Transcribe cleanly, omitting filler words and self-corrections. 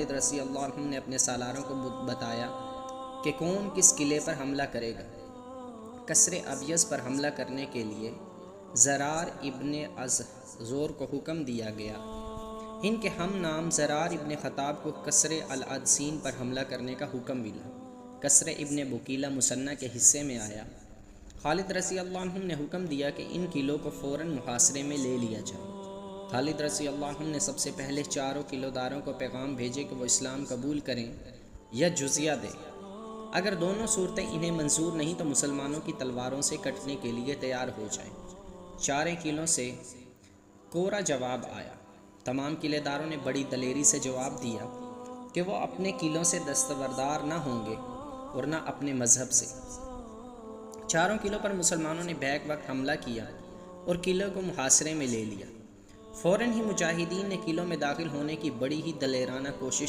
خالد رضی اللہ عنہ نے اپنے سالاروں کو بتایا کہ کون کس قلعے پر حملہ کرے گا۔ قصر ابیض پر حملہ کرنے کے لیے زرار ابن زور کو حکم دیا گیا۔ ان کے ہم نام زرار ابن خطاب کو قصر العدسین پر حملہ کرنے کا حکم ملا۔ قصر ابن بکیلہ مثنیٰ کے حصے میں آیا۔ خالد رضی اللہ عنہ نے حکم دیا کہ ان قلعوں کو فوراً محاصرے میں لے لیا جائے۔ خالد رضی اللہ عنہ نے سب سے پہلے چاروں قلعہ داروں کو پیغام بھیجے کہ وہ اسلام قبول کریں یا جزیہ دیں۔ اگر دونوں صورتیں انہیں منظور نہیں تو مسلمانوں کی تلواروں سے کٹنے کے لیے تیار ہو جائیں۔ چارے قلعوں سے کورا جواب آیا۔ تمام قلعہ داروں نے بڑی دلیری سے جواب دیا کہ وہ اپنے قلعوں سے دستبردار نہ ہوں گے اور نہ اپنے مذہب سے۔ چاروں قلعوں پر مسلمانوں نے بیک وقت حملہ کیا اور قلعوں کو محاصرے میں لے لیا۔ فوراً ہی مجاہدین نے قلعوں میں داخل ہونے کی بڑی ہی دلیرانہ کوشش